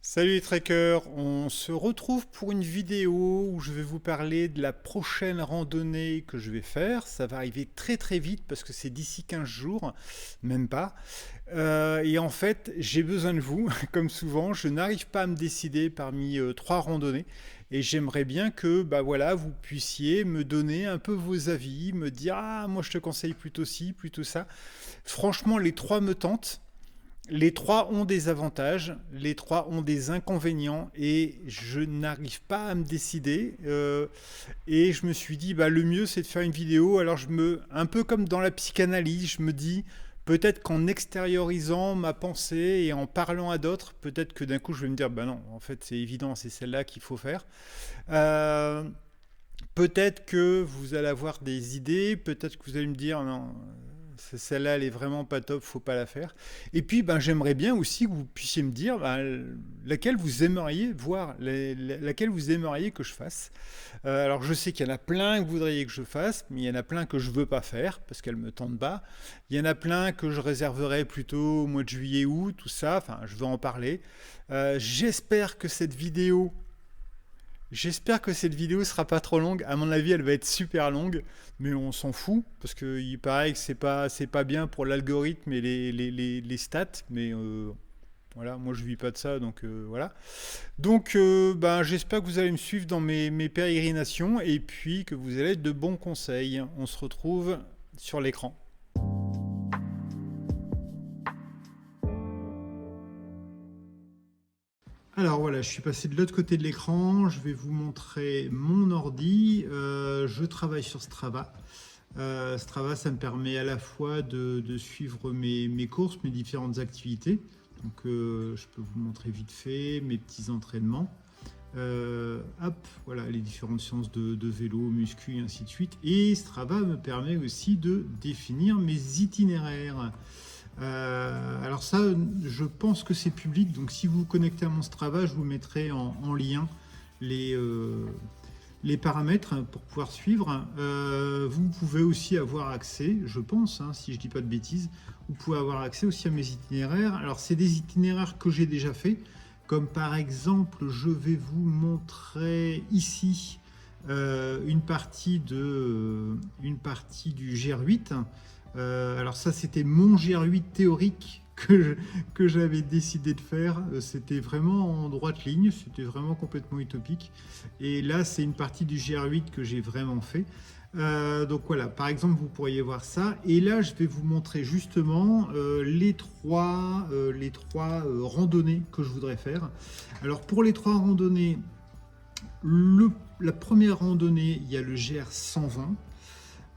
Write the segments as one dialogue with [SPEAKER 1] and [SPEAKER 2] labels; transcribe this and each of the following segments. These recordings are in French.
[SPEAKER 1] Salut les trekkers, on se retrouve pour une vidéo où je vais vous parler de la prochaine randonnée que je vais faire. Ça va arriver très très vite parce que c'est d'ici 15 jours, même pas. Et en fait, j'ai besoin de vous, comme souvent, je n'arrive pas à me décider parmi trois randonnées. Et j'aimerais bien que bah voilà, vous puissiez me donner un peu vos avis, me dire ah moi je te conseille plutôt ci, plutôt ça. Franchement, les trois me tentent. Les trois ont des avantages, les trois ont des inconvénients et je n'arrive pas à me décider. Et je me suis dit, bah, le mieux c'est de faire une vidéo. Alors un peu comme dans la psychanalyse, je me dis peut-être qu'en extériorisant ma pensée et en parlant à d'autres, peut-être que d'un coup je vais me dire, bah non, en fait c'est évident, c'est celle-là qu'il faut faire. Euh, Peut-être que vous allez avoir des idées, peut-être que vous allez me dire, non, celle-là, elle est vraiment pas top, faut pas la faire. Et puis, ben, j'aimerais bien aussi que vous puissiez me dire laquelle vous aimeriez voir, laquelle vous aimeriez que je fasse. Alors, je sais qu'il y en a plein que vous voudriez que je fasse, mais il y en a plein que je veux pas faire parce qu'elles me tentent pas. Il y en a plein que je réserverai plutôt au mois de juillet, août, tout ça. Enfin, je vais en parler. J'espère que cette vidéo J'espère que cette vidéo sera pas trop longue. À mon avis, elle va être super longue, mais on s'en fout parce que il paraît que c'est pas bien pour l'algorithme et les stats. Mais voilà, moi je vis pas de ça, donc voilà. Donc, ben, j'espère que vous allez me suivre dans mes pérégrinations et puis que vous allez être de bons conseils. On se retrouve sur l'écran. Alors voilà, je suis passé de l'autre côté de l'écran. Je vais vous montrer mon ordi. Je travaille sur Strava. Strava, ça me permet à la fois de suivre mes courses, mes différentes activités. Donc, je peux vous montrer vite fait mes petits entraînements. Hop, voilà les différentes séances de vélo, muscu et ainsi de suite. Et Strava me permet aussi de définir mes itinéraires. Alors ça, je pense que c'est public, donc si vous vous connectez à mon Strava, je vous mettrai en lien les, euh, les paramètres pour pouvoir suivre. Vous pouvez aussi avoir accès, je pense, hein, si je dis pas de bêtises, vous pouvez avoir accès aussi à mes itinéraires. Alors c'est des itinéraires que j'ai déjà fait, comme par exemple, je vais vous montrer ici une partie du GR8. Alors ça, c'était mon GR8 théorique que j'avais décidé de faire. C'était vraiment en droite ligne, c'était vraiment complètement utopique. Et là, c'est une partie du GR8 que j'ai vraiment fait. Donc voilà, par exemple, vous pourriez voir ça. Et là, je vais vous montrer justement les trois randonnées que je voudrais faire. Alors pour les trois randonnées, la première randonnée, il y a le GR 120.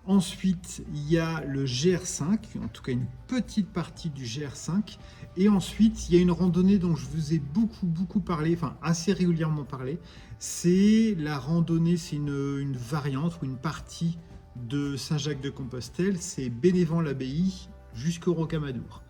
[SPEAKER 1] Ensuite, il y a le GR5, en tout cas une petite partie du GR5. Et ensuite, il y a une randonnée dont je vous ai beaucoup parlé, enfin assez régulièrement parlé. C'est la randonnée, c'est une variante ou une partie de Saint-Jacques-de-Compostelle. C'est Bénévent-l'Abbaye jusqu'au Rocamadour.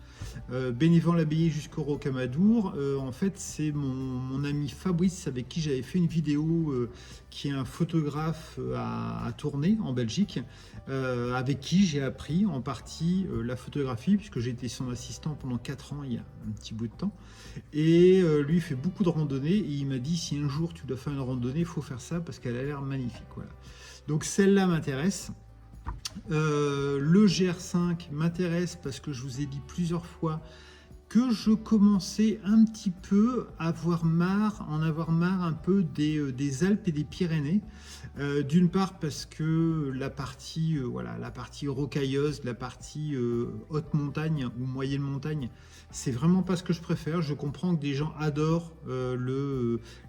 [SPEAKER 1] Bénévent-l'Abbaye jusqu'au Rocamadour, en fait, c'est mon ami Fabrice avec qui j'avais fait une vidéo qui est un photographe à tourner en Belgique, avec qui j'ai appris en partie la photographie, puisque j'ai été son assistant pendant 4 ans, il y a un petit bout de temps. Et lui fait beaucoup de randonnées, et il m'a dit, si un jour tu dois faire une randonnée, il faut faire ça, parce qu'elle a l'air magnifique. Voilà. Donc celle-là m'intéresse. Le GR5 m'intéresse parce que je vous ai dit plusieurs fois que je commençais un petit peu à en avoir marre un peu des Alpes et des Pyrénées. D'une part parce que voilà, la partie rocailleuse, la partie haute montagne ou moyenne montagne, c'est vraiment pas ce que je préfère. Je comprends que des gens adorent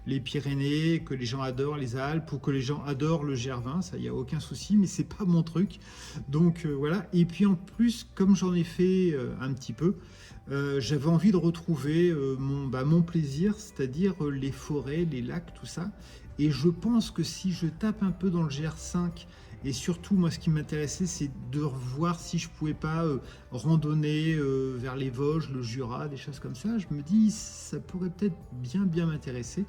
[SPEAKER 1] les Pyrénées, que les gens adorent les Alpes ou que les gens adorent le GR20, ça y a aucun souci, mais c'est pas mon truc. Donc voilà. Et puis en plus, comme j'en ai fait un petit peu, j'avais envie de retrouver mon plaisir, c'est-à-dire les forêts, les lacs, tout ça. Et je pense que si je tape un peu dans le GR5, et surtout, moi, ce qui m'intéressait, c'est de voir si je pouvais pas randonner vers les Vosges, le Jura, des choses comme ça. Je me dis, ça pourrait peut-être bien m'intéresser.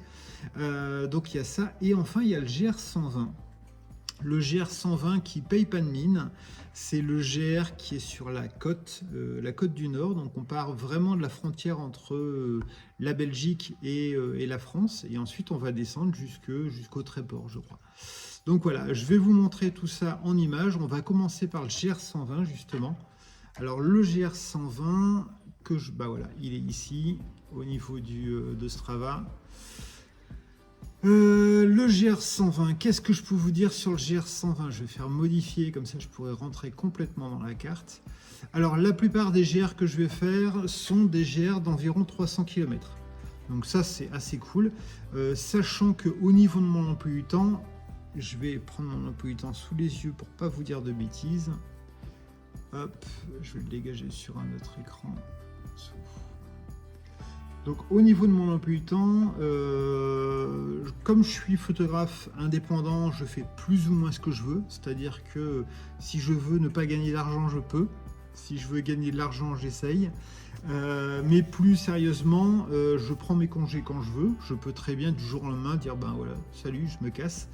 [SPEAKER 1] Donc, il y a ça. Et enfin, il y a le GR120. Le GR 120 qui paye pas de mine, c'est le GR qui est sur la côte du Nord. Donc on part vraiment de la frontière entre la Belgique et la France. Et ensuite on va descendre jusqu'au Tréport, je crois. Donc voilà, je vais vous montrer tout ça en images. On va commencer par le GR 120 justement. Alors le GR 120, bah voilà, il est ici au niveau de Strava. Le GR 120, qu'est-ce que je peux vous dire sur le GR 120? Je vais faire modifier, comme ça je pourrais rentrer complètement dans la carte. Alors la plupart des GR que je vais faire sont des GR d'environ 300 km. Donc ça c'est assez cool. Sachant qu'au niveau de mon emploi du temps, je vais prendre mon emploi du temps sous les yeux pour pas vous dire de bêtises. Hop, je vais le dégager sur un autre écran. Donc au niveau de mon emploi du temps, comme je suis photographe indépendant, je fais plus ou moins ce que je veux. C'est-à-dire que si je veux ne pas gagner d'argent, je peux. Si je veux gagner de l'argent, j'essaye. Mais plus sérieusement, je prends mes congés quand je veux. Je peux très bien du jour au lendemain dire ben voilà, salut, je me casse.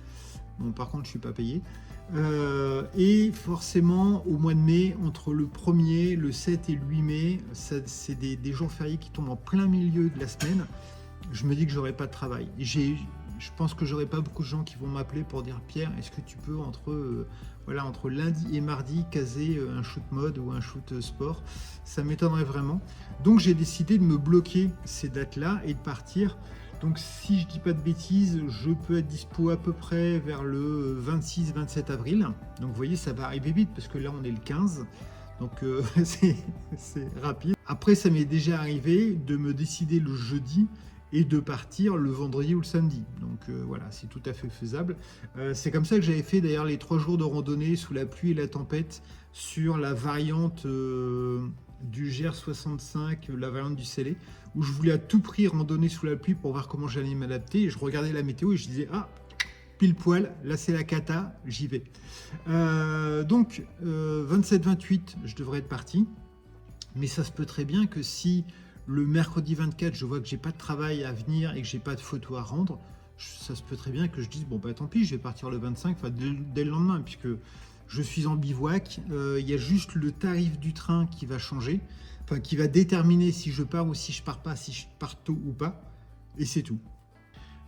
[SPEAKER 1] Bon, par contre, je ne suis pas payé. Et forcément, au mois de mai, entre le 1er, le 7 et le 8 mai, c'est des jours fériés qui tombent en plein milieu de la semaine. Je me dis que j'aurai pas de travail. Je pense que j'aurai pas beaucoup de gens qui vont m'appeler pour dire Pierre, est-ce que tu peux entre lundi et mardi caser un shoot mode ou un shoot sport? Ça m'étonnerait vraiment. Donc j'ai décidé de me bloquer ces dates-là et de partir. Donc si je dis pas de bêtises, je peux être dispo à peu près vers le 26-27 avril. Donc vous voyez, ça va arriver vite parce que là on est le 15. Donc c'est rapide. Après, ça m'est déjà arrivé de me décider le jeudi et de partir le vendredi ou le samedi. Donc voilà, c'est tout à fait faisable. C'est comme ça que j'avais fait d'ailleurs les 3 jours de randonnée sous la pluie et la tempête sur la variante du GR65, la variante du Célé, où je voulais à tout prix randonner sous la pluie pour voir comment j'allais m'adapter. Et je regardais la météo et je disais ah, pile poil, là c'est la cata, j'y vais. Donc 27-28, je devrais être parti. Mais ça se peut très bien que si le mercredi 24, je vois que j'ai pas de travail à venir et que j'ai pas de photos à rendre, ça se peut très bien que je dise bon bah tant pis, je vais partir le 25, enfin dès le lendemain, puisque je suis en bivouac. Il y a juste le tarif du train qui va changer, enfin qui va déterminer si je pars ou si je pars pas, si je pars tôt ou pas, et c'est tout.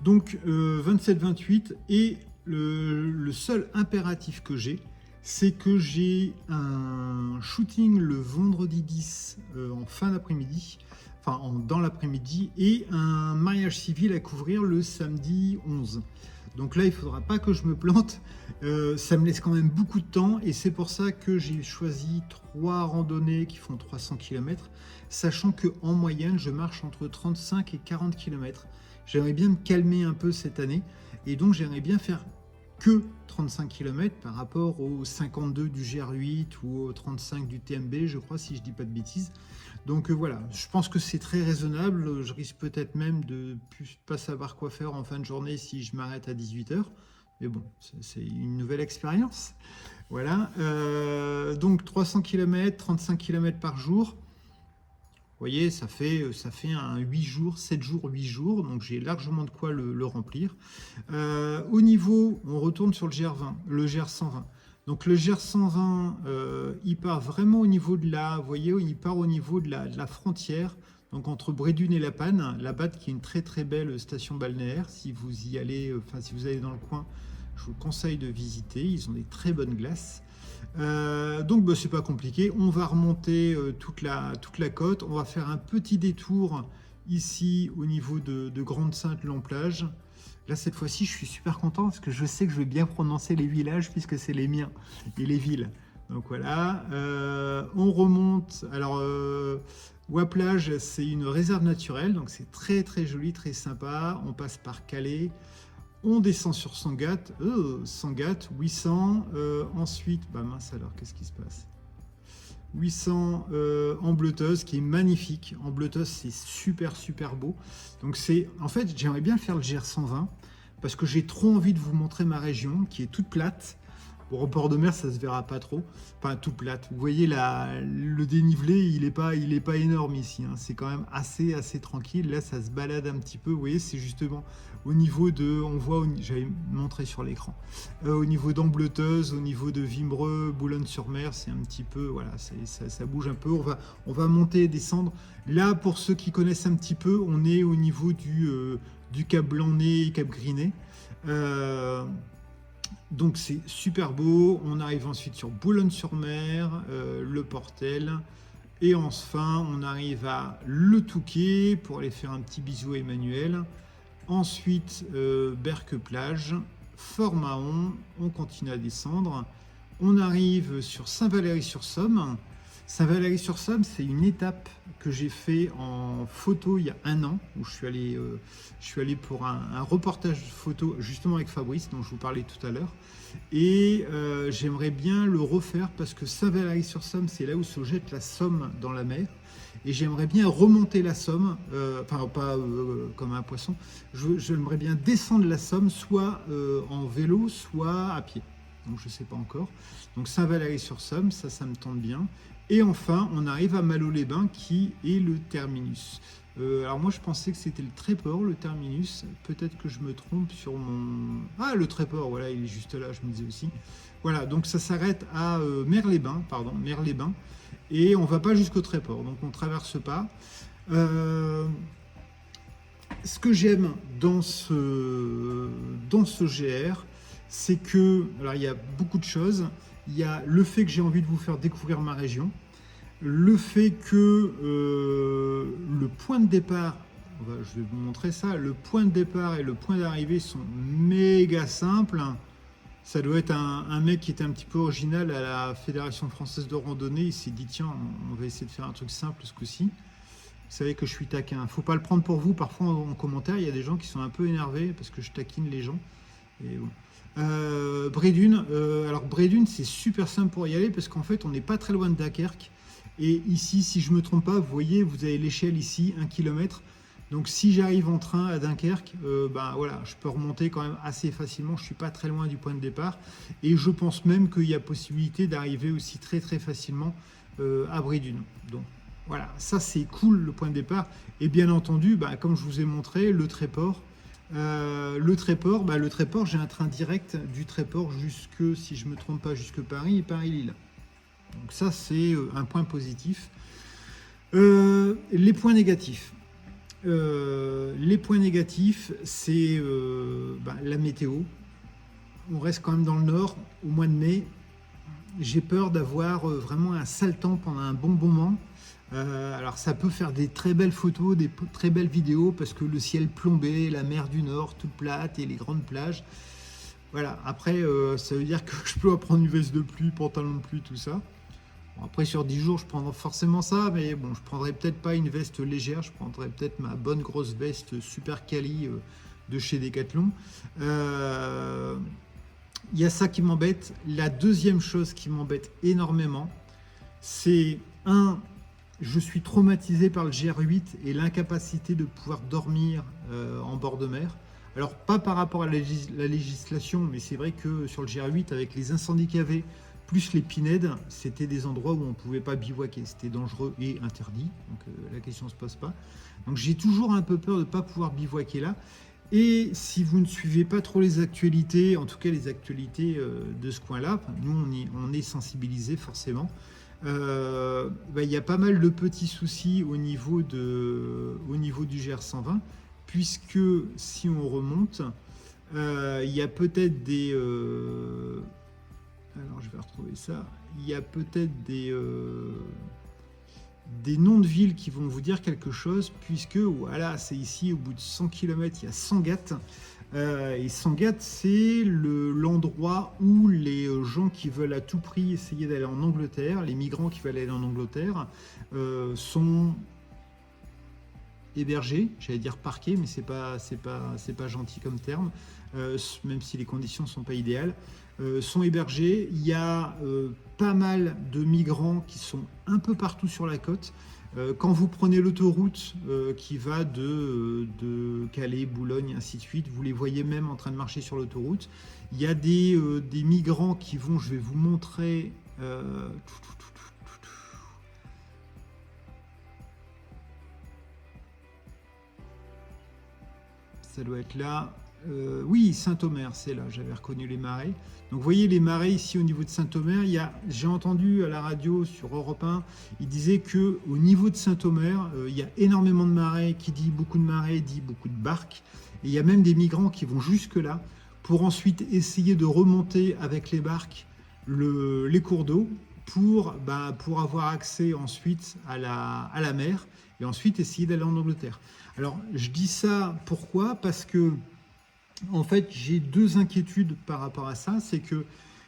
[SPEAKER 1] Donc 27-28, et le seul impératif que j'ai, c'est que j'ai un shooting le vendredi 10 en fin d'après-midi, dans l'après-midi, et un mariage civil à couvrir le samedi 11. Donc là, il ne faudra pas que je me plante. Ça me laisse quand même beaucoup de temps, et c'est pour ça que j'ai choisi 3 randonnées qui font 300 km, sachant qu'en moyenne, je marche entre 35 et 40 km. J'aimerais bien me calmer un peu cette année, et donc j'aimerais bien faire que 35 km par rapport aux 52 du GR8 ou aux 35 du TMB, je crois, si je dis pas de bêtises. Donc voilà, je pense que c'est très raisonnable. Je risque peut-être même de plus pas savoir quoi faire en fin de journée si je m'arrête à 18h. Mais bon, c'est une nouvelle expérience. Voilà, donc 300 km, 35 km par jour. Vous voyez, ça fait un 8 jours, 7 jours, 8 jours, donc j'ai largement de quoi le remplir. Au niveau, on retourne sur le GR20, le GR120. Donc le GR120, il part vraiment au niveau de la, vous voyez, il part au niveau de la frontière, donc entre Brédune et La Panne, qui est une très très belle station balnéaire. Si vous y allez, si vous allez dans le coin, je vous conseille de visiter, ils ont des très bonnes glaces. Donc c'est pas compliqué, on va remonter toute la côte, on va faire un petit détour ici au niveau de Grande-Sainte-Lamplage. Là cette fois-ci je suis super content parce que je sais que je vais bien prononcer les villages puisque c'est les miens et les villes. Donc voilà, on remonte. Alors Waplage, c'est une réserve naturelle, donc c'est très très joli, très sympa. On passe par Calais. On descend sur Sangat, 800, ensuite, bah mince alors, qu'est-ce qui se passe? 800 en Bleuteuse, qui est magnifique. En Bleuteuse, c'est super super beau. Donc en fait, j'aimerais bien faire le GR120, parce que j'ai trop envie de vous montrer ma région, qui est toute plate. Bon, au bord de mer, ça se verra pas trop, enfin tout plate. Vous voyez, le dénivelé, il est pas énorme ici, hein. C'est quand même assez tranquille. Là, ça se balade un petit peu. Vous voyez, c'est justement au niveau de, on voit, j'avais montré sur l'écran, au niveau d'Ambleteuse, au niveau de Vimereux, Boulogne-sur-Mer, c'est un petit peu, voilà, ça bouge un peu. On va monter et descendre. Là, pour ceux qui connaissent un petit peu, on est au niveau du Cap Blanc-Nez, Cap Grinet. Donc c'est super beau. On arrive ensuite sur Boulogne-sur-Mer, le Portel. Et enfin, on arrive à Le Touquet pour aller faire un petit bisou à Emmanuel. Ensuite, Berck-Plage, Fort-Mahon. On continue à descendre. On arrive sur Saint-Valery-sur-Somme. Saint-Valery-sur-Somme, c'est une étape que j'ai fait en photo il y a 1 an, où je suis allé pour un reportage photo justement avec Fabrice, dont je vous parlais tout à l'heure. Et j'aimerais bien le refaire parce que Saint-Valery-sur-Somme, c'est là où se jette la Somme dans la mer. Et j'aimerais bien remonter la Somme, enfin pas comme un poisson, j'aimerais bien descendre la Somme soit en vélo, soit à pied. Donc je ne sais pas encore. Donc Saint-Valery-sur-Somme, ça me tente bien. Et enfin, on arrive à Malo-les-Bains qui est le terminus. Alors moi je pensais que c'était le Tréport, le terminus. Peut-être que je me trompe sur mon... Ah, le Tréport, voilà, il est juste là, je me disais aussi. Voilà, donc ça s'arrête à Mer-les-Bains, Mer-les-Bains. Et on ne va pas jusqu'au Tréport, donc on ne traverse pas. Ce que j'aime dans ce GR, c'est que, alors il y a beaucoup de choses. Il y a le fait que j'ai envie de vous faire découvrir ma région, le fait que le point de départ, je vais vous montrer ça, le point de départ et le point d'arrivée sont méga simples. Ça doit être un mec qui était un petit peu original à la Fédération Française de Randonnée. Il s'est dit, tiens, on va essayer de faire un truc simple ce coup-ci. Vous savez que je suis taquin. Faut pas le prendre pour vous. Parfois, en commentaire, il y a des gens qui sont un peu énervés parce que je taquine les gens. Et bon. Brédune. Alors, Brédune, c'est super simple pour y aller parce qu'en fait, on n'est pas très loin de Dunkerque. Et ici, si je ne me trompe pas, vous voyez, vous avez l'échelle ici, 1 km. Donc si j'arrive en train à Dunkerque, ben voilà, je peux remonter quand même assez facilement. Je ne suis pas très loin du point de départ. Et je pense même qu'il y a possibilité d'arriver aussi très facilement à Brédune. Donc voilà, ça c'est cool le point de départ. Et bien entendu, ben, comme je vous ai montré, le Tréport. Le Tréport, j'ai un train direct du Tréport jusque, si je ne me trompe pas, jusque Paris et Paris-Lille. Donc ça c'est un point positif. Les points négatifs. C'est la météo. On reste quand même dans le nord au mois de mai. J'ai peur d'avoir vraiment un sale temps pendant un bon moment. Alors ça peut faire des très belles photos, des très belles vidéos parce que le ciel plombé, la mer du Nord toute plate et les grandes plages. Voilà, après ça veut dire que je peux prendre une veste de pluie, pantalon de pluie, tout ça. Bon, après, sur 10 jours, je prendrai forcément ça, mais bon, je prendrai peut-être pas une veste légère, je prendrai peut-être ma bonne grosse veste super quali de chez Decathlon. Il y a ça qui m'embête. La deuxième chose qui m'embête énormément, c'est je suis traumatisé par le GR8 et l'incapacité de pouvoir dormir en bord de mer. Alors, pas par rapport à la législation, mais c'est vrai que sur le GR8, avec les incendies qu'il y avait, plus les pinèdes, c'était des endroits où on ne pouvait pas bivouaquer. C'était dangereux et interdit, donc la question ne se pose pas. Donc j'ai toujours un peu peur de ne pas pouvoir bivouaquer là. Et si vous ne suivez pas trop les actualités, en tout cas les actualités de ce coin-là, nous on est sensibilisés forcément, y a pas mal de petits soucis au niveau du GR120, puisque si on remonte, il y a peut-être des... alors je vais retrouver ça. Il y a peut-être des noms de villes qui vont vous dire quelque chose, puisque voilà, c'est ici au bout de 100 km, il y a Sangatte. Et Sangatte, c'est l'endroit où les gens qui veulent à tout prix essayer d'aller en Angleterre, les migrants qui veulent aller en Angleterre, sont hébergés, j'allais dire parqués, mais c'est pas gentil comme terme, même si les conditions sont pas idéales. Sont hébergés. Il y a pas mal de migrants qui sont un peu partout sur la côte. Quand vous prenez l'autoroute qui va de Calais, Boulogne, ainsi de suite, vous les voyez même en train de marcher sur l'autoroute. Il y a des migrants qui vont, je vais vous montrer, ça doit être là. Oui, Saint-Omer, c'est là, j'avais reconnu les marais. Donc vous voyez les marais ici au niveau de Saint-Omer, j'ai entendu à la radio sur Europe 1, il disait que au niveau de Saint-Omer, il y a énormément de marais, qui dit beaucoup de marais, dit beaucoup de barques, et il y a même des migrants qui vont jusque là pour ensuite essayer de remonter avec les barques les cours d'eau pour avoir accès ensuite à la mer et ensuite essayer d'aller en Angleterre. Alors je dis ça pourquoi? Parce que en fait, j'ai deux inquiétudes par rapport à ça. C'est que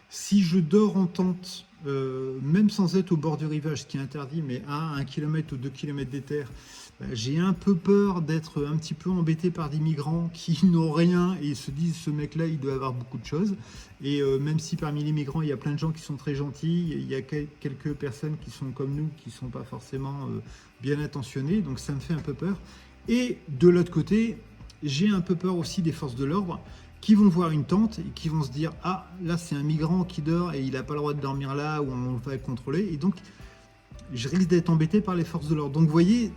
[SPEAKER 1] si je dors en tente, même sans être au bord du rivage, ce qui est interdit, mais à 1 km ou 2 km des terres, j'ai un peu peur d'être un petit peu embêté par des migrants qui n'ont rien et se disent ce mec-là, il doit avoir beaucoup de choses. Et même si parmi les migrants, il y a plein de gens qui sont très gentils, il y a quelques personnes qui sont comme nous, qui ne sont pas forcément bien intentionnées, donc ça me fait un peu peur. Et de l'autre côté, j'ai un peu peur aussi des forces de l'ordre qui vont voir une tente et qui vont se dire « Ah, là, c'est un migrant qui dort et il n'a pas le droit de dormir là où on va le contrôler. » Et donc, je risque d'être embêté par les forces de l'ordre. Donc, vous voyez,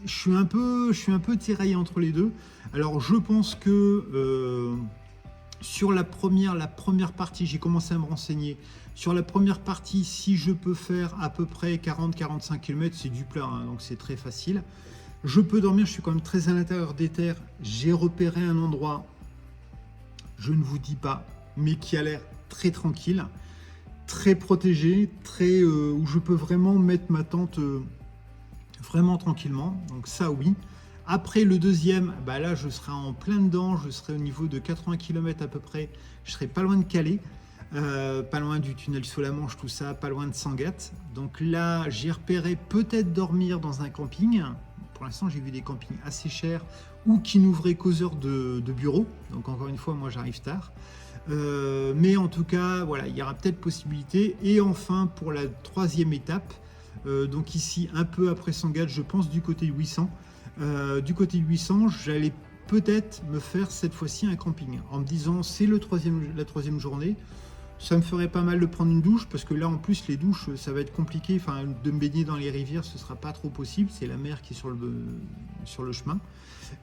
[SPEAKER 1] je suis un peu tiraillé entre les deux. Alors, je pense que sur la première partie, j'ai commencé à me renseigner. Sur la première partie, si je peux faire à peu près 40-45 km, c'est du plat, hein, donc c'est très facile. Je peux dormir, je suis quand même très à l'intérieur des terres. J'ai repéré un endroit, je ne vous dis pas, mais qui a l'air très tranquille, très protégé, où je peux vraiment mettre ma tente vraiment tranquillement. Donc ça, oui. Après le deuxième, là, je serai en plein dedans. Je serai au niveau de 80 km à peu près. Je serai pas loin de Calais. Pas loin du tunnel sous la Manche, tout ça, pas loin de Sangatte. Donc là, j'ai repéré peut-être dormir dans un camping. Pour l'instant, j'ai vu des campings assez chers ou qui n'ouvraient qu'aux heures de bureau. Donc encore une fois, moi j'arrive tard. Mais en tout cas, voilà, il y aura peut-être possibilité. Et enfin, pour la troisième étape, donc ici, un peu après Sangatte, je pense du côté de 800. Du côté de 800, j'allais peut-être me faire cette fois-ci un camping. En me disant, c'est la troisième journée. Ça me ferait pas mal de prendre une douche parce que là en plus les douches ça va être compliqué, enfin de me baigner dans les rivières ce sera pas trop possible, c'est la mer qui est sur le chemin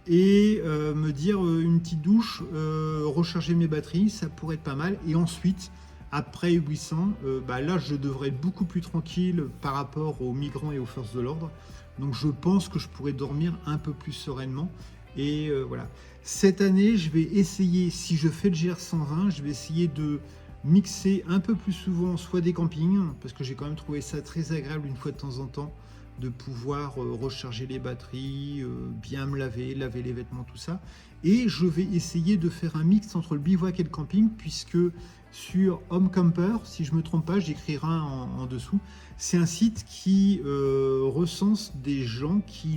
[SPEAKER 1] et me dire une petite douche, recharger mes batteries, ça pourrait être pas mal. Et ensuite après 800, là je devrais être beaucoup plus tranquille par rapport aux migrants et aux forces de l'ordre, donc je pense que je pourrais dormir un peu plus sereinement. Et voilà, cette année je vais essayer, si je fais le GR 120, je vais essayer de mixer un peu plus souvent soit des campings, parce que j'ai quand même trouvé ça très agréable une fois de temps en temps de pouvoir recharger les batteries, bien me laver les vêtements, tout ça. Et je vais essayer de faire un mix entre le bivouac et le camping, puisque sur Home Camper, si je ne me trompe pas, j'écrirai en dessous, c'est un site qui recense des gens qui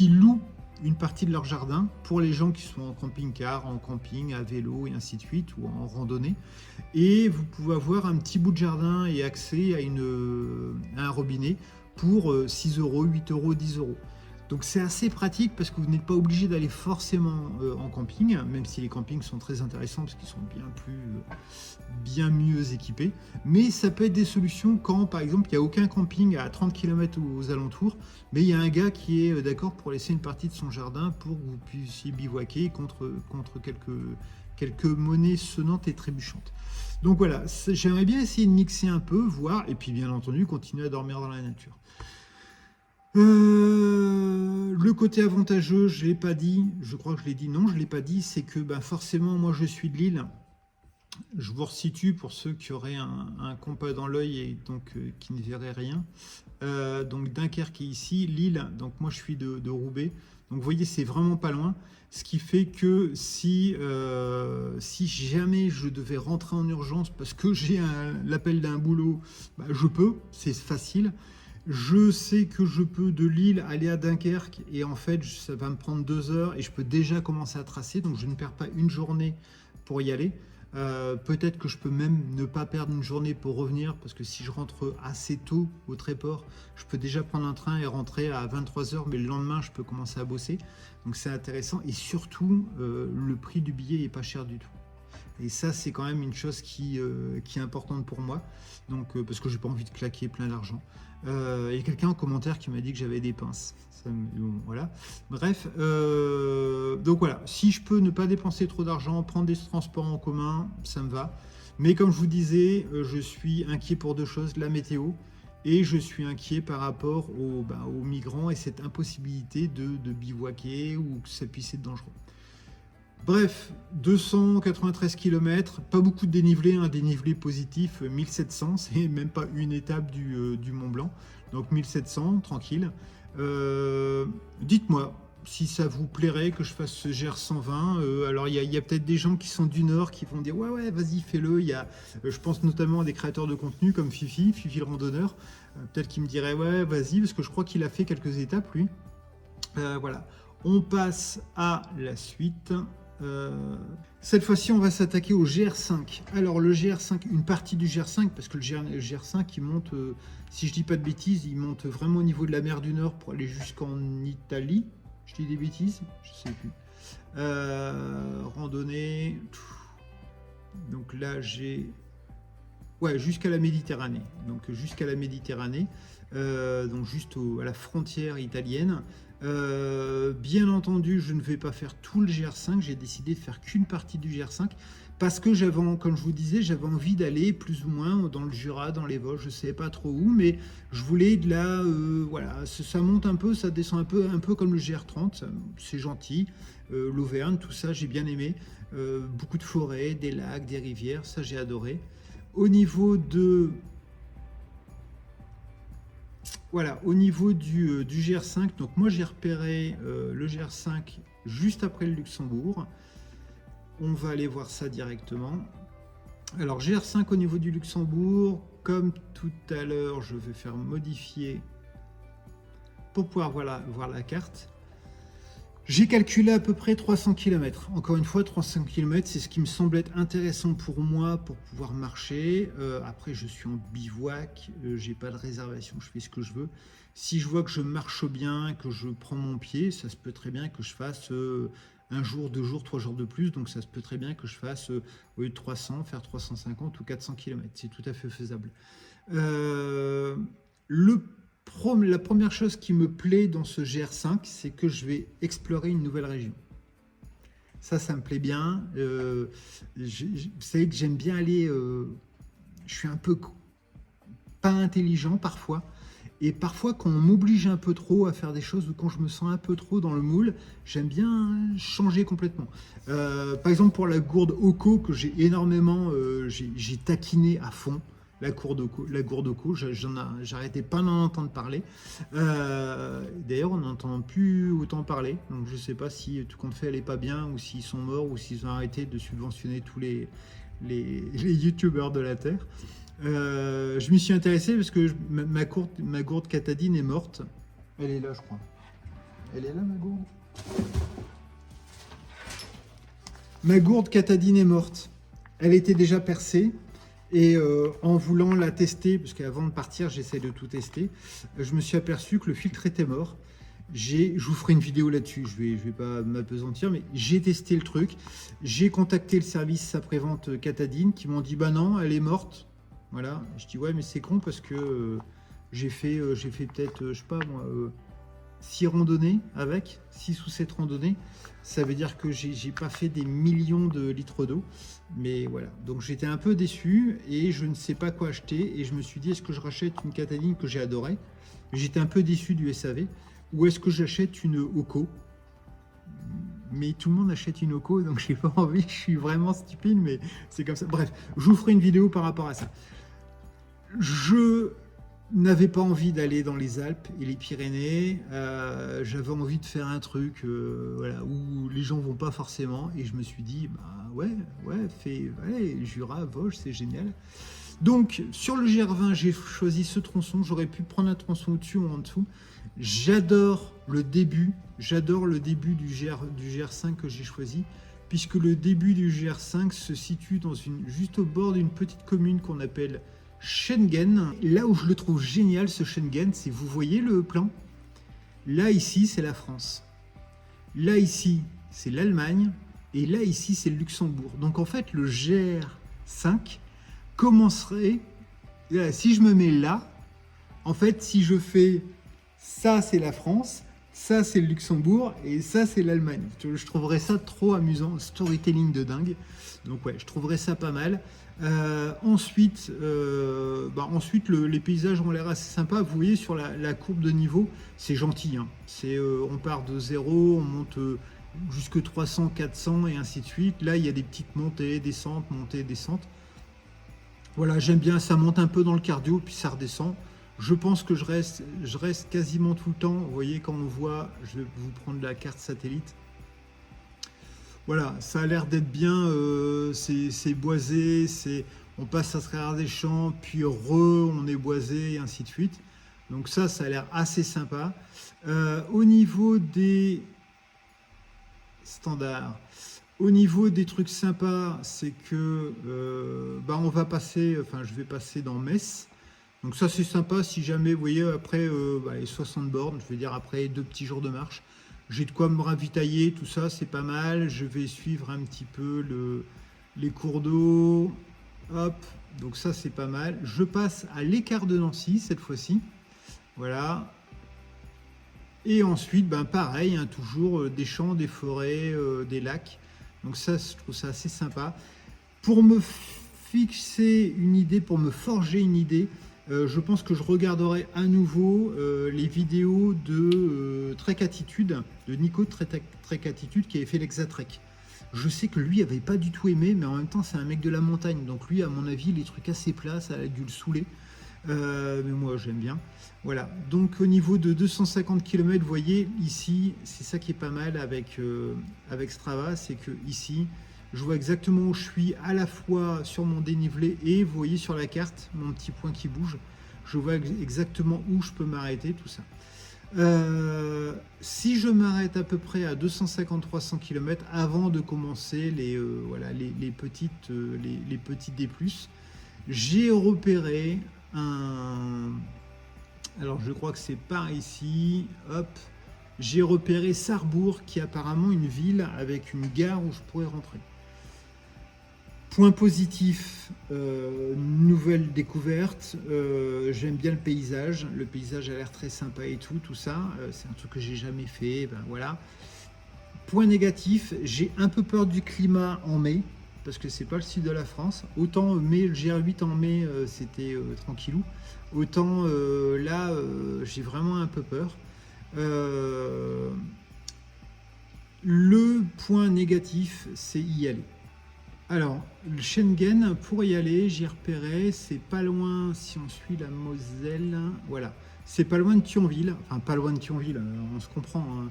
[SPEAKER 1] louent une partie de leur jardin pour les gens qui sont en camping-car, en camping, à vélo et ainsi de suite, ou en randonnée. Et vous pouvez avoir un petit bout de jardin et accès à un robinet pour 6 euros, 8 euros, 10 euros. Donc c'est assez pratique parce que vous n'êtes pas obligé d'aller forcément en camping, même si les campings sont très intéressants parce qu'ils sont bien mieux équipés. Mais ça peut être des solutions quand, par exemple, il n'y a aucun camping à 30 km aux alentours, mais il y a un gars qui est d'accord pour laisser une partie de son jardin pour que vous puissiez bivouaquer contre quelques monnaies sonnantes et trébuchantes. Donc voilà, j'aimerais bien essayer de mixer un peu, voir, et puis bien entendu continuer à dormir dans la nature. Le côté avantageux, je ne l'ai pas dit, je crois que je l'ai dit, non, je ne l'ai pas dit, c'est que forcément, moi je suis de Lille. Je vous resitue pour ceux qui auraient un compas dans l'œil et donc qui ne verraient rien. Donc Dunkerque est ici, Lille, donc moi je suis de Roubaix. Donc vous voyez, c'est vraiment pas loin. Ce qui fait que si jamais je devais rentrer en urgence parce que j'ai l'appel d'un boulot, je peux, c'est facile. Je sais que je peux de Lille aller à Dunkerque et en fait ça va me prendre 2 heures et je peux déjà commencer à tracer, donc je ne perds pas une journée pour y aller. Peut-être que je peux même ne pas perdre une journée pour revenir, parce que si je rentre assez tôt au Tréport, je peux déjà prendre un train et rentrer à 23h, mais le lendemain, je peux commencer à bosser. Donc c'est intéressant. Et surtout, le prix du billet n'est pas cher du tout. Et ça, c'est quand même une chose qui est importante pour moi, donc, parce que j'ai pas envie de claquer plein d'argent. Il y a quelqu'un en commentaire qui m'a dit que j'avais des pinces. Bon, voilà. Bref, donc voilà, si je peux ne pas dépenser trop d'argent, prendre des transports en commun, ça me va. Mais comme je vous disais, je suis inquiet pour deux choses, la météo, et je suis inquiet par rapport aux migrants et cette impossibilité de bivouaquer ou que ça puisse être dangereux. Bref, 293 km, pas beaucoup de dénivelé, un dénivelé positif, 1700, c'est même pas une étape du Mont Blanc, donc 1700, tranquille. Dites-moi si ça vous plairait que je fasse ce GR 120. Alors il y a peut-être des gens qui sont du Nord qui vont dire ouais vas-y fais-le. Il y a, je pense notamment à des créateurs de contenu comme Fifi le randonneur, peut-être qu'il me dirait ouais vas-y parce que je crois qu'il a fait quelques étapes lui. Voilà, on passe à la suite. Cette fois-ci, on va s'attaquer au GR5. Alors, le GR5, une partie du GR5, parce que le GR5, il monte, si je dis pas de bêtises, il monte vraiment au niveau de la mer du Nord pour aller jusqu'en Italie. Je dis des bêtises? Je sais plus. Randonnée. Donc là, j'ai... Ouais, jusqu'à la Méditerranée. Donc, jusqu'à la Méditerranée. Donc, juste à la frontière italienne. Bien entendu, je ne vais pas faire tout le GR5, j'ai décidé de faire qu'une partie du GR5 parce que comme je vous disais, j'avais envie d'aller plus ou moins dans le Jura, dans les Vosges, je ne savais pas trop où, mais je voulais de la... voilà, ça monte un peu, ça descend un peu comme le GR30, c'est gentil, l'Auvergne, tout ça, j'ai bien aimé, beaucoup de forêts, des lacs, des rivières, ça j'ai adoré. Au niveau de... Voilà, au niveau du GR5, donc moi j'ai repéré le GR5 juste après le Luxembourg. On va aller voir ça directement. Alors GR5 au niveau du Luxembourg, comme tout à l'heure, je vais faire modifier pour pouvoir voir la carte. J'ai calculé à peu près 300 km. Encore une fois, 300 km, c'est ce qui me semble être intéressant pour moi pour pouvoir marcher. Après, je suis en bivouac, j'ai pas de réservation, je fais ce que je veux. Si je vois que je marche bien, que je prends mon pied, ça se peut très bien que je fasse un jour, 2 jours, 3 jours de plus. Donc ça se peut très bien que je fasse, au lieu de 300, faire 350 ou 400 km. C'est tout à fait faisable. La première chose qui me plaît dans ce GR5, c'est que je vais explorer une nouvelle région. Ça me plaît bien. Vous savez que j'aime bien aller... je suis un peu pas intelligent parfois. Et parfois, quand on m'oblige un peu trop à faire des choses ou quand je me sens un peu trop dans le moule, j'aime bien changer complètement. Par exemple, pour la gourde Oko, que j'ai énormément... j'ai taquiné à fond. La gourde Oko, j'arrêtais pas d'en entendre parler. D'ailleurs, on n'entend plus autant parler. Donc, je ne sais pas si tout compte fait, elle n'est pas bien, ou s'ils sont morts, ou s'ils ont arrêté de subventionner tous les youtubeurs de la Terre. Je m'y suis intéressé parce que ma gourde Catadine est morte. Elle est là, je crois. Elle est là, ma gourde. Ma gourde Catadine est morte. Elle était déjà percée. Et en voulant la tester, parce qu'avant de partir, j'essaie de tout tester, je me suis aperçu que le filtre était mort. Je vous ferai une vidéo là-dessus, je vais pas m'apesantir, mais j'ai testé le truc. J'ai contacté le service après-vente Catadine qui m'ont dit « Bah non, elle est morte ». Voilà, je dis « Ouais, mais c'est con parce que j'ai fait peut-être, je sais pas moi, 6 randonnées avec, 6 ou 7 randonnées. Ça veut dire que j'ai pas fait des millions de litres d'eau. Mais voilà, donc j'étais un peu déçu et je ne sais pas quoi acheter. Et je me suis dit, est-ce que je rachète une Catadine que j'ai adorée? J'étais un peu déçu du SAV. Ou est-ce que j'achète une Oko? Mais tout le monde achète une Oko, donc j'ai pas envie. Je suis vraiment stupide, mais c'est comme ça. Bref, je vous ferai une vidéo par rapport à ça. Je n'avais pas envie d'aller dans les Alpes et les Pyrénées, j'avais envie de faire un truc voilà, où les gens vont pas forcément, et je me suis dit bah ouais, Jura, Vosges, c'est génial. Donc sur le GR20, j'ai choisi ce tronçon, j'aurais pu prendre un tronçon au-dessus ou en dessous. J'adore le début du GR5 que j'ai choisi. puisque le début du GR5 se situe juste au bord d'une petite commune qu'on appelle Schengen. Là où je le trouve génial, ce Schengen, c'est, vous voyez le plan? Là, ici, c'est la France. Là, ici, c'est l'Allemagne. Et là, ici, c'est le Luxembourg. Donc, en fait, le GR5 commencerait... Là, si je me mets là, en fait, si je fais ça, c'est la France, ça, c'est le Luxembourg, et ça, c'est l'Allemagne. Je trouverais ça trop amusant, storytelling de dingue. Donc, ouais, je trouverais ça pas mal. Ensuite, les paysages ont l'air assez sympas. Vous voyez, sur la courbe de niveau, c'est gentil. Hein. On part de 0, on monte jusque 300, 400, et ainsi de suite. Là, il y a des petites montées, descentes, montées, descentes. Voilà, j'aime bien, ça monte un peu dans le cardio, puis ça redescend. Je pense que je reste quasiment tout le temps. Vous voyez, quand on voit, je vais vous prendre la carte satellite. Voilà, ça a l'air d'être bien, c'est boisé, on passe à travers des champs, puis on est boisé, et ainsi de suite. Donc ça a l'air assez sympa. Au niveau des standards, au niveau des trucs sympas, c'est que on va passer, je vais passer dans Metz. Donc ça c'est sympa si jamais, vous voyez, après les 60 bornes, je veux dire après 2 petits jours de marche, j'ai de quoi me ravitailler, tout ça c'est pas mal. Je vais suivre un petit peu les cours d'eau, hop, donc ça c'est pas mal. Je passe à l'écart de Nancy cette fois-ci, voilà. Et ensuite, pareil, hein, toujours des champs, des forêts, des lacs. Donc ça, je trouve ça assez sympa. Pour me fixer une idée, pour me forger une idée, je pense que je regarderai à nouveau les vidéos de Trek Attitude, de Nico de Trek Attitude, qui avait fait l'Exatrek. Je sais que lui avait pas du tout aimé, mais en même temps c'est un mec de la montagne, donc lui à mon avis les trucs assez plats, ça a dû le saouler. Mais moi j'aime bien. Voilà, donc au niveau de 250 km, vous voyez ici, c'est ça qui est pas mal avec Strava, c'est que ici, je vois exactement où je suis à la fois sur mon dénivelé et vous voyez sur la carte, mon petit point qui bouge, je vois exactement où je peux m'arrêter, tout ça. Si je m'arrête à peu près à 250-300 km avant de commencer les petites D+, j'ai repéré alors je crois que c'est par ici, hop, j'ai repéré Sarrebourg qui est apparemment une ville avec une gare où je pourrais rentrer. Point positif, nouvelle découverte, j'aime bien le paysage a l'air très sympa et tout ça, c'est un truc que j'ai jamais fait, voilà. Point négatif, j'ai un peu peur du climat en mai, parce que c'est pas le sud de la France. Autant le GR8 en mai, c'était tranquillou. Autant là, j'ai vraiment un peu peur. Le point négatif, c'est y aller. Alors, le Schengen, pour y aller, j'ai repéré, c'est pas loin, si on suit la Moselle, voilà. C'est pas loin de Thionville, enfin pas loin de Thionville, on se comprend, hein,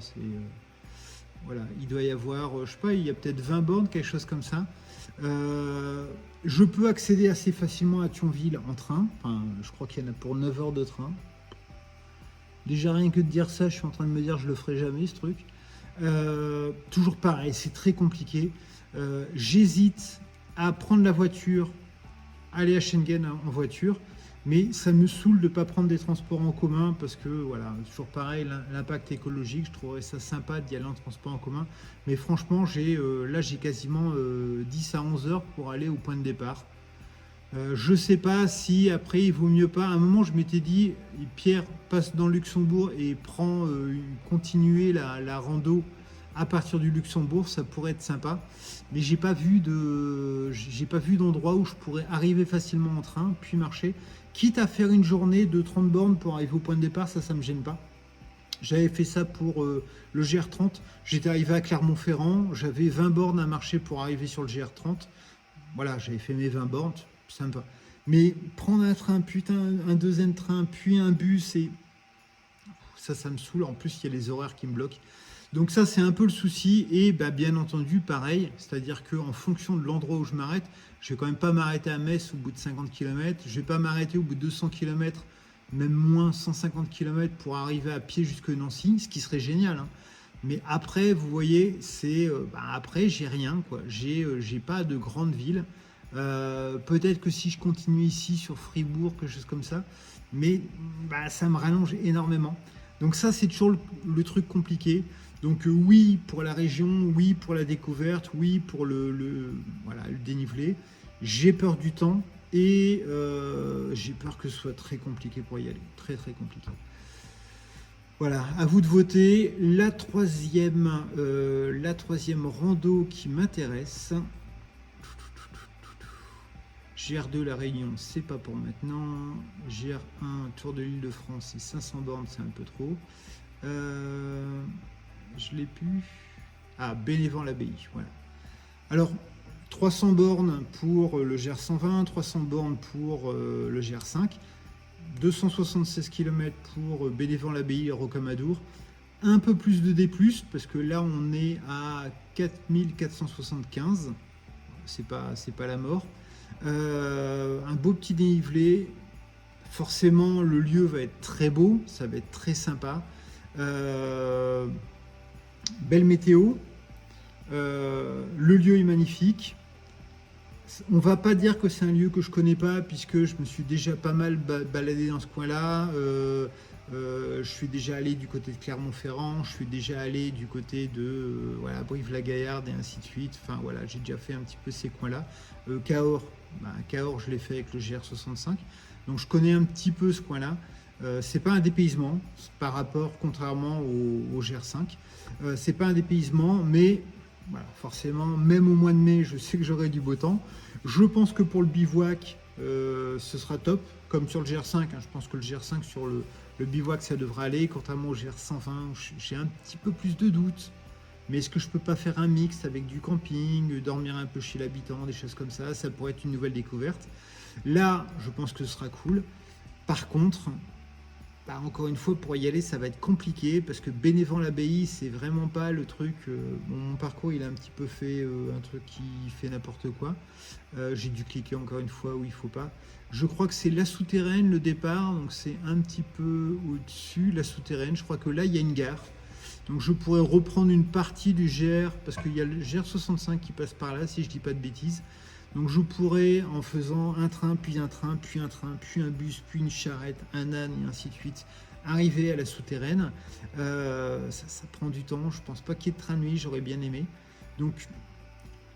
[SPEAKER 1] voilà, il doit y avoir, je sais pas, il y a peut-être 20 bornes, quelque chose comme ça. Je peux accéder assez facilement à Thionville en train. Enfin, je crois qu'il y en a pour 9 heures de train. Déjà rien que de dire ça, je suis en train de me dire je le ferai jamais ce truc. Toujours pareil, c'est très compliqué. J'hésite à prendre la voiture, aller à Schengen en voiture, mais ça me saoule de ne pas prendre des transports en commun parce que voilà, toujours pareil, l'impact écologique, je trouverais ça sympa d'y aller en transport en commun, mais franchement j'ai quasiment 10 à 11 heures pour aller au point de départ. Je sais pas si après il vaut mieux pas. À un moment je m'étais dit Pierre passe dans le Luxembourg et prend continuer la rando à partir du Luxembourg, ça pourrait être sympa, mais j'ai pas vu d'endroit où je pourrais arriver facilement en train puis marcher, quitte à faire une journée de 30 bornes pour arriver au point de départ, ça me gêne pas. J'avais fait ça pour le GR30, j'étais arrivé à Clermont-Ferrand, j'avais 20 bornes à marcher pour arriver sur le GR30, voilà, j'avais fait mes 20 bornes, sympa. Mais prendre un train, un deuxième train, puis un bus, et ça me saoule. En plus, il y a les horaires qui me bloquent. Donc ça, c'est un peu le souci. Et bien entendu, pareil, c'est-à-dire qu'en fonction de l'endroit où je m'arrête, je vais quand même pas m'arrêter à Metz au bout de 50 km. Je vais pas m'arrêter au bout de 200 km, même moins 150 km pour arriver à pied jusque Nancy, ce qui serait génial, hein. Mais après, vous voyez, c'est après, j'ai rien, quoi. J'ai pas de grande ville. Peut-être que si je continue ici sur Fribourg, quelque chose comme ça, mais ça me rallonge énormément. Donc ça, c'est toujours le truc compliqué. Donc oui pour la région, oui pour la découverte, oui pour voilà, le dénivelé. J'ai peur du temps et j'ai peur que ce soit très compliqué pour y aller. Très très compliqué. Voilà, à vous de voter. La troisième rando qui m'intéresse. GR2 La Réunion, c'est pas pour maintenant. GR1 Tour de l'Île-de-France, c'est 500 bornes, c'est un peu trop. Je l'ai plus. Ah, Bénévent-l'Abbaye, voilà. Alors, 300 bornes pour le GR120, 300 bornes pour le GR5, 276 km pour Bénévent-l'Abbaye et Rocamadour. Un peu plus de D+, parce que là, on est à 4475. C'est pas la mort. Un beau petit dénivelé. Forcément, le lieu va être très beau, ça va être très sympa. Belle météo. Le lieu est magnifique. On va pas dire que c'est un lieu que je connais pas, puisque je me suis déjà pas mal baladé dans ce coin-là. Je suis déjà allé du côté de Clermont-Ferrand, je suis déjà allé du côté de Brive-la-Gaillarde et ainsi de suite. Enfin voilà, j'ai déjà fait un petit peu ces coins-là. Cahors, Cahors, je l'ai fait avec le GR65, donc je connais un petit peu ce coin-là. C'est pas un dépaysement par rapport, contrairement au GR5. C'est pas un dépaysement, mais voilà, forcément, même au mois de mai, je sais que j'aurai du beau temps. Je pense que pour le bivouac, ce sera top, comme sur le GR5. Hein, je pense que le GR5 sur le bivouac, ça devrait aller. Contrairement au GR120, j'ai un petit peu plus de doutes. Mais est-ce que je peux pas faire un mix avec du camping, dormir un peu chez l'habitant, des choses comme ça? Ça pourrait être une nouvelle découverte. Là, je pense que ce sera cool. Par contre, encore une fois, pour y aller, ça va être compliqué parce que Bénévent-l'Abbaye, c'est vraiment pas le truc. Mon parcours, il a un petit peu fait un truc qui fait n'importe quoi. J'ai dû cliquer encore une fois où il faut pas. Je crois que c'est la souterraine, le départ, donc c'est un petit peu au-dessus, la souterraine. Je crois que là, il y a une gare. Donc je pourrais reprendre une partie du GR, parce qu'il y a le GR65 qui passe par là, si je dis pas de bêtises. Donc je pourrais, en faisant un train, puis un train, puis un train, puis un bus, puis une charrette, un âne, et ainsi de suite, arriver à la souterraine. Ça prend du temps, je pense pas qu'il y ait de train de nuit, j'aurais bien aimé. Donc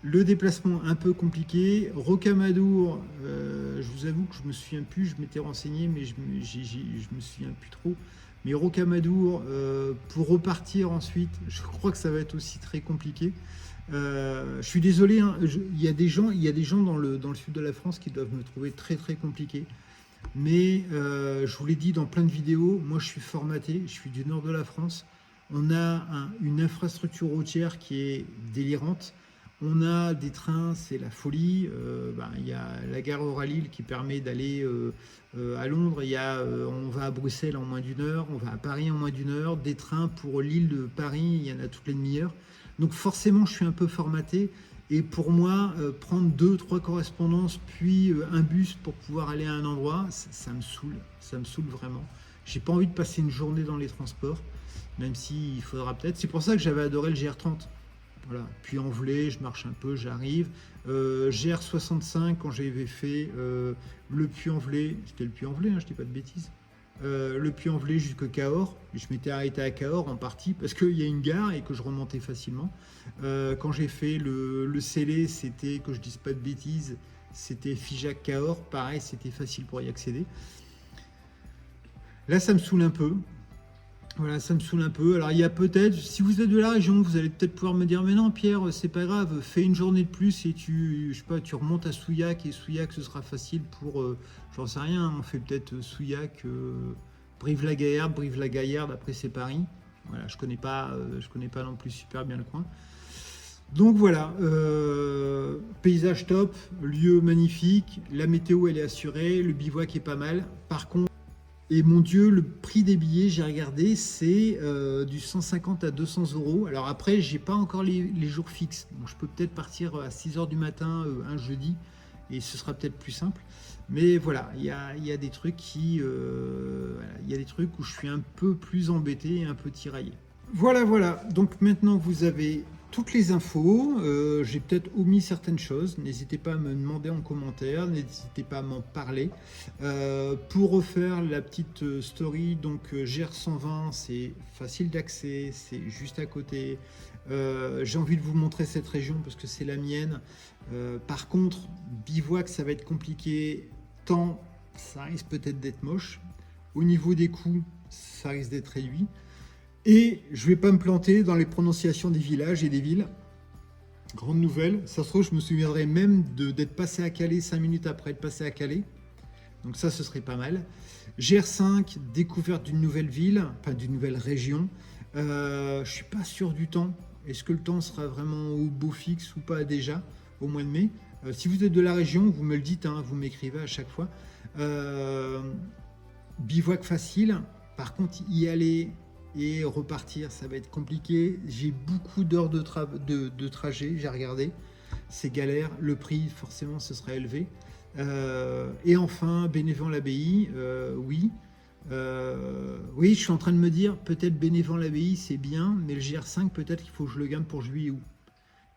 [SPEAKER 1] le déplacement un peu compliqué. Rocamadour, je vous avoue que je me souviens plus, je m'étais renseigné, mais je me souviens plus trop. Mais Rocamadour, pour repartir ensuite, je crois que ça va être aussi très compliqué. Je suis désolé, hein, il y a des gens dans le sud de la France qui doivent me trouver très très compliqué. Mais je vous l'ai dit dans plein de vidéos, moi je suis formaté, je suis du nord de la France. On a une infrastructure routière qui est délirante. On a des trains, c'est la folie. Il y a la gare Oralil qui permet d'aller à Londres. On va à Bruxelles en moins d'une heure. On va à Paris en moins d'une heure. Des trains pour l'île de Paris, il y en a toutes les demi-heures. Donc forcément, je suis un peu formaté. Et pour moi, prendre 2-3 correspondances, puis un bus pour pouvoir aller à un endroit, ça me saoule. Ça me saoule vraiment. J'ai pas envie de passer une journée dans les transports, même s'il faudra peut-être. C'est pour ça que j'avais adoré le GR30. Voilà, Puy-en-Velay, je marche un peu, j'arrive. GR65, quand j'avais fait le Puy-en-Velay, c'était le Puy-en-Velay, hein, je dis pas de bêtises. Le Puy-en-Velay jusqu'à Cahors. Je m'étais arrêté à Cahors en partie parce qu'il y a une gare et que je remontais facilement. Quand j'ai fait le Célé, c'était, que je dise pas de bêtises, c'était Figeac-Cahors. Pareil, c'était facile pour y accéder. Là, ça me saoule un peu. Voilà, ça me saoule un peu. Alors il y a peut-être, si vous êtes de la région, vous allez peut-être pouvoir me dire, mais non Pierre, c'est pas grave, fais une journée de plus et tu remontes à Souillac, et Souillac ce sera facile pour, j'en sais rien, on fait peut-être Souillac, Brive-la-Gaillarde, après c'est Paris. Voilà, je connais pas non plus super bien le coin. Donc voilà, paysage top, lieu magnifique, la météo elle est assurée, le bivouac est pas mal. Par contre, et mon Dieu, le prix des billets, j'ai regardé, c'est du 150 à 200 euros. Alors après, j'ai pas encore les jours fixes. Donc je peux peut-être partir à 6 h du matin un jeudi et ce sera peut-être plus simple. Mais voilà, il y a des trucs il y a des trucs où je suis un peu plus embêté et un peu tiraillé. Voilà, voilà. Donc maintenant, vous avez toutes les infos. J'ai peut-être omis certaines choses. N'hésitez pas à me demander en commentaire. N'hésitez pas à m'en parler. Pour refaire la petite story, donc GR120, c'est facile d'accès. C'est juste à côté. J'ai envie de vous montrer cette région parce que c'est la mienne. Par contre, bivouac, ça va être compliqué. Tant, ça risque peut-être d'être moche. Au niveau des coûts, ça risque d'être réduit. Et je ne vais pas me planter dans les prononciations des villages et des villes. Grande nouvelle, ça se trouve, je me souviendrai même d'être passé à Calais 5 minutes après être passé à Calais. Donc ça, ce serait pas mal. GR5, découverte d'une nouvelle ville, enfin d'une nouvelle région. Je ne suis pas sûr du temps. Est-ce que le temps sera vraiment au beau fixe ou pas déjà, au mois de mai? Si vous êtes de la région, vous me le dites, hein, vous m'écrivez à chaque fois. Bivouac facile. Par contre, y aller et repartir, ça va être compliqué. J'ai beaucoup d'heures de trajet, j'ai regardé. C'est galère. Le prix, forcément, ce sera élevé. Et enfin, Bénévent-l'Abbaye, oui. Oui, je suis en train de me dire, peut-être Bénévent-l'Abbaye, c'est bien, mais le GR5, peut-être qu'il faut que je le garde pour juillet-août.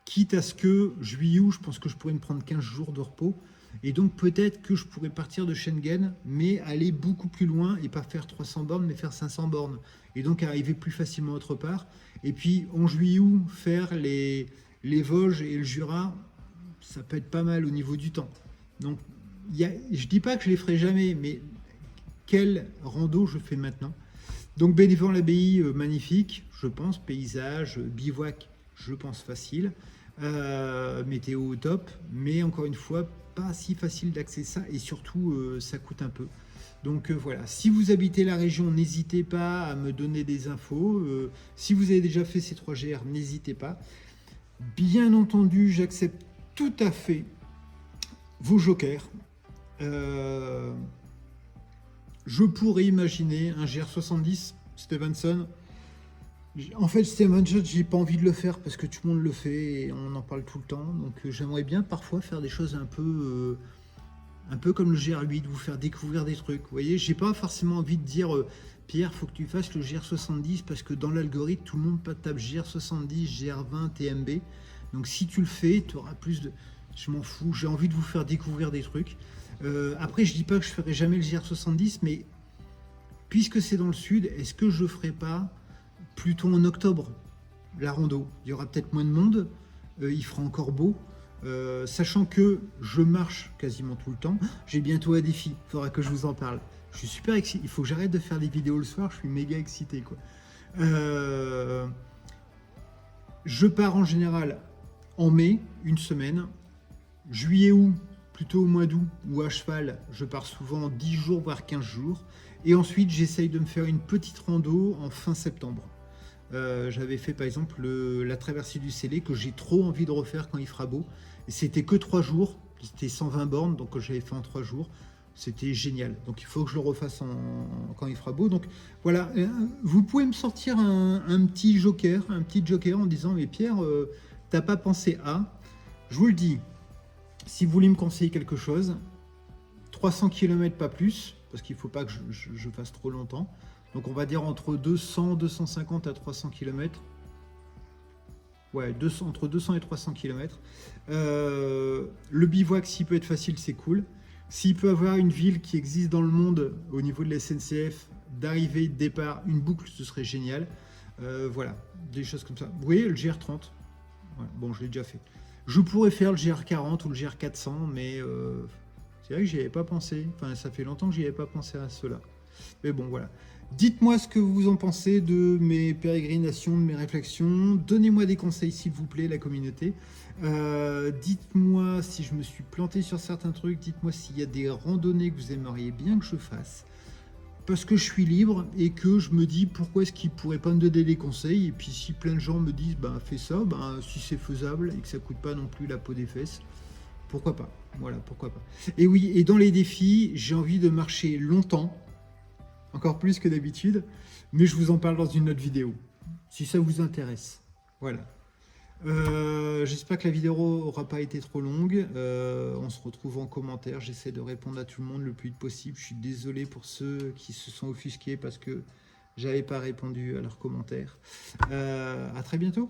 [SPEAKER 1] Quitte à ce que juillet-août, je pense que je pourrais me prendre 15 jours de repos. Et donc peut-être que je pourrais partir de Schengen, mais aller beaucoup plus loin et pas faire 300 bornes, mais faire 500 bornes. Et donc arriver plus facilement autre part. Et puis en juillet-août, faire les Vosges et le Jura, ça peut être pas mal au niveau du temps. Donc je dis pas que je les ferai jamais, mais quel rando je fais maintenant. Donc Bénévent-l'Abbaye, magnifique, je pense, paysage, bivouac, je pense facile. Météo au top, mais encore une fois, pas si facile d'accéder ça et surtout, ça coûte un peu. Donc voilà, si vous habitez la région, n'hésitez pas à me donner des infos. Si vous avez déjà fait ces 3 GR, n'hésitez pas. Bien entendu, j'accepte tout à fait vos jokers. Je pourrais imaginer un GR70 Stevenson. En fait, Stevenson, j'ai pas envie de le faire parce que tout le monde le fait et on en parle tout le temps. Donc j'aimerais bien parfois faire des choses un peu comme le GR8, vous faire découvrir des trucs. Vous voyez, j'ai pas forcément envie de dire Pierre, faut que tu fasses le GR70 parce que dans l'algorithme, tout le monde tape GR70, GR20, TMB. Donc si tu le fais, tu auras plus de... Je m'en fous, j'ai envie de vous faire découvrir des trucs. Après, je dis pas que je ferai jamais le GR70, mais puisque c'est dans le sud, est-ce que je le ferai pas plutôt en octobre, la rando? Il y aura peut-être moins de monde, il fera encore beau. Sachant que je marche quasiment tout le temps, j'ai bientôt un défi, il faudra que je vous en parle. Je suis super excité, il faut que j'arrête de faire des vidéos le soir, je suis méga excité, quoi. Je pars en général en mai, une semaine. Juillet-août, plutôt au mois d'août, ou à cheval, je pars souvent 10 jours, voire 15 jours. Et ensuite, j'essaye de me faire une petite rando en fin septembre. J'avais fait par exemple la traversée du Célé que j'ai trop envie de refaire quand il fera beau. C'était que 3 jours, c'était 120 bornes, donc j'avais fait en 3 jours. C'était génial. Donc il faut que je le refasse quand il fera beau. Donc voilà, vous pouvez me sortir un petit joker en disant mais Pierre, t'as pas pensé à. Je vous le dis, si vous voulez me conseiller quelque chose, 300 km pas plus, parce qu'il ne faut pas que je fasse trop longtemps. Donc on va dire entre 200, 250 à 300 km. Ouais, entre 200 et 300 km. Le bivouac, s'il peut être facile, c'est cool. S'il peut avoir une ville qui existe dans le monde au niveau de la SNCF, d'arrivée, de départ, une boucle, ce serait génial. Voilà, des choses comme ça. Vous voyez, le GR30, ouais, bon, je l'ai déjà fait. Je pourrais faire le GR40 ou le GR400, mais c'est vrai que j'y avais pas pensé. Enfin, ça fait longtemps que j'y avais pas pensé à cela. Mais bon, voilà. Dites-moi ce que vous en pensez de mes pérégrinations, de mes réflexions. Donnez-moi des conseils, s'il vous plaît, la communauté. Dites-moi si je me suis planté sur certains trucs. Dites-moi s'il y a des randonnées que vous aimeriez bien que je fasse. Parce que je suis libre et que je me dis pourquoi est-ce qu'ils ne pourraient pas me donner des conseils. Et puis si plein de gens me disent bah, fais ça, bah, si c'est faisable et que ça ne coûte pas non plus la peau des fesses, pourquoi pas. Voilà, pourquoi pas. Et oui, et dans les défis, j'ai envie de marcher longtemps, encore plus que d'habitude, mais je vous en parle dans une autre vidéo, si ça vous intéresse. Voilà. J'espère que la vidéo n'aura pas été trop longue. On se retrouve en commentaire. J'essaie de répondre à tout le monde le plus vite possible. Je suis désolé pour ceux qui se sont offusqués parce que j'avais pas répondu à leurs commentaires. À très bientôt.